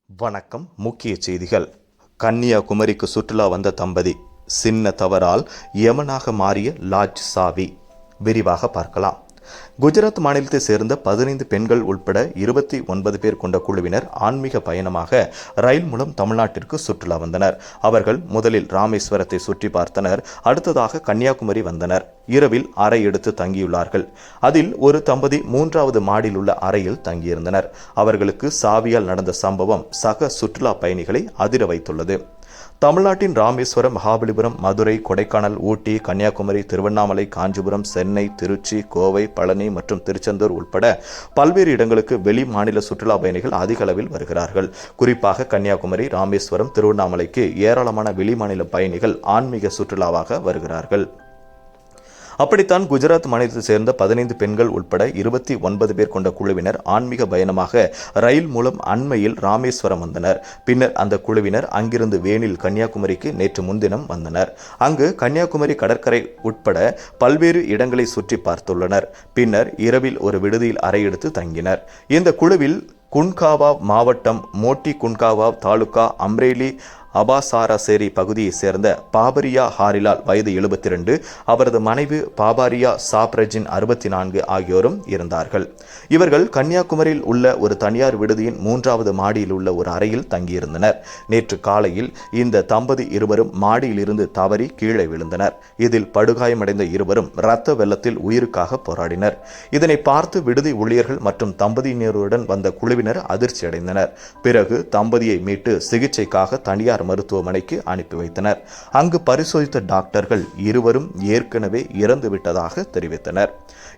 வணக்கம். முக்கிய செய்திகள். கன்னியாகுமரிக்கு சுற்றுலா வந்த தம்பதி சின்ன தவறால் யமனாக மாறிய லாட்ஜ் சாவி. விரிவாக பார்க்கலாம். குஜராத் மாநிலத்தை சேர்ந்த 15 பெண்கள் உட்பட 29 பேர் கொண்ட குழுவினர் ஆன்மீக பயணமாக ரயில் மூலம் தமிழ்நாட்டிற்கு சுற்றுலா வந்தனர். அவர்கள் முதலில் ராமேஸ்வரத்தை சுற்றி பார்த்தனர். அடுத்ததாக கன்னியாகுமரி வந்தனர். இரவில் அறை எடுத்து தங்கியுள்ளார்கள். அதில் ஒரு தம்பதி 3வது மாடியில் உள்ள அறையில் தங்கியிருந்தனர். அவர்களுக்கு சாவியால் நடந்த சம்பவம் சக சுற்றுலா பயணிகளை அதிர வைத்துள்ளது. தமிழ்நாட்டின் ராமேஸ்வரம், மகாபலிபுரம், மதுரை, கொடைக்கானல், ஊட்டி, கன்னியாகுமரி, திருவண்ணாமலை, காஞ்சிபுரம், சென்னை, திருச்சி, கோவை, பழனி மற்றும் திருச்செந்தூர் உட்பட பல்வேறு இடங்களுக்கு வெளி மாநில சுற்றுலா பயணிகள் அதிக அளவில் வருகிறார்கள். குறிப்பாக கன்னியாகுமரி, ராமேஸ்வரம், திருவண்ணாமலைக்கு ஏராளமான வெளிமாநில பயணிகள் ஆன்மீக சுற்றுலாவாக வருகிறார்கள். அப்படித்தான் குஜராத் மாநிலத்தை சேர்ந்த 15 பெண்கள் உட்பட 29 பேர் கொண்ட குழுவினர் ஆன்மீக பயணமாக ரயில் மூலம் அண்மையில் ராமேஸ்வரம் வந்தனர். பின்னர் அந்த குழுவினர் அங்கிருந்து வேனில் கன்னியாகுமரிக்கு நேற்று முன்தினம் வந்தனர். அங்கு கன்னியாகுமரி கடற்கரை உட்பட பல்வேறு இடங்களை சுற்றி பார்த்துள்ளனர். பின்னர் இரவில் ஒரு விடுதியில் அறை எடுத்து தங்கினர். இந்த குழுவில் குன்காவாவ் மாவட்டம் மோட்டி குன்காவாவ் தாலுகா அம்ரேலி அபாசாரசேரி பகுதியைச் சேர்ந்த பாபரியா ஹாரிலால் வயது 72, அவரது மனைவி பாபாரியா சாப்ரஜின் 64 ஆகியோரும் இருந்தார்கள். இவர்கள் கன்னியாகுமரியில் உள்ள ஒரு தனியார் விடுதியின் 3வது மாடியில் உள்ள ஒரு அறையில் தங்கியிருந்தனர். நேற்று காலையில் இந்த தம்பதி இருவரும் மாடியில் இருந்து தவறி கீழே விழுந்தனர். இதில் படுகாயமடைந்த இருவரும் இரத்த வெள்ளத்தில் உயிருக்காக போராடினர். இதனை பார்த்து விடுதி ஊழியர்கள் மற்றும் தம்பதியினருடன் வந்த குழுவினர் அதிர்ச்சி அடைந்தனர். பிறகு தம்பதியை மீட்டு சிகிச்சைக்காக தனியார் மருத்துவமனைக்கு அனுப்பி வைத்தனர். அங்கு பரிசோதித்த டாக்டர்கள் இருவரும் ஏற்கனவே இறந்து விட்டதாக தெரிவித்தனர்.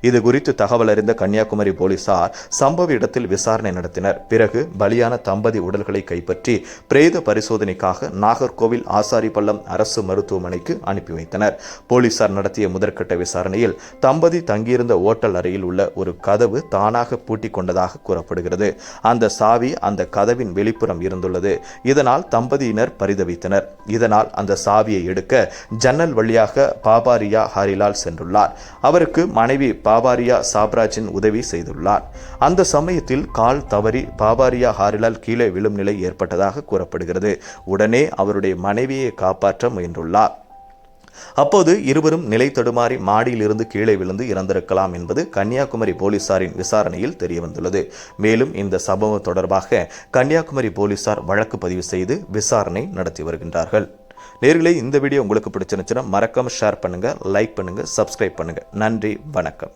இது குறித்து தகவல் அறிந்த கன்னியாகுமரி போலீசார் சம்பவ இடத்தில் விசாரணை நடத்தினர். பிறகு பலியான தம்பதி உடல்களை கைப்பற்றி பிரேத பரிசோதனைக்காக நாகர்கோவில் ஆசாரிப்பள்ளம் அரசு மருத்துவமனைக்கு அனுப்பி வைத்தனர். போலீசார் நடத்திய முதற்கட்ட விசாரணையில் தம்பதி தங்கியிருந்த ஓட்டல் அறையில் உள்ள ஒரு கதவு தானாக பூட்டிக் கொண்டதாக கூறப்படுகிறது. அந்த சாவி அந்த கதவின் வெளிப்புறம் இருந்துள்ளது. இதனால் தம்பதியினர் பரிதவித்தனர். இதனால் அந்த சாவியை எடுக்க ஜன்னல் வழியாக பாபாரியா ஹாரிலால் சென்றுள்ளார். அவருக்கு மனைவி பாபாரியா சாப்ராஜின் உதவி செய்துள்ளார். அந்த சமயத்தில் கால் தவறி பாபாரியா ஹாரிலால் கீழே விழும் நிலை ஏற்பட்டதாக கூறப்படுகிறது. உடனே அவருடைய மனைவியை காப்பாற்ற முயன்றுள்ளார். அப்போது இருவரும் நிலை தடுமாறி மாடியில் இருந்து கீழே விழுந்து இறந்திருக்கலாம் என்பது கன்னியாகுமரி போலீசாரின் விசாரணையில் தெரியவந்துள்ளது. மேலும் இந்த சம்பவம் தொடர்பாக கன்னியாகுமரி போலீசார் வழக்கு பதிவு செய்து விசாரணை நடத்தி வருகின்றார்கள். நேயர்களே, இந்த வீடியோ உங்களுக்கு பிடிச்சிருந்துச்சுன்னா மறக்காம ஷேர் பண்ணுங்க, லைக் பண்ணுங்க, சப்ஸ்கிரைப் பண்ணுங்க. நன்றி, வணக்கம்.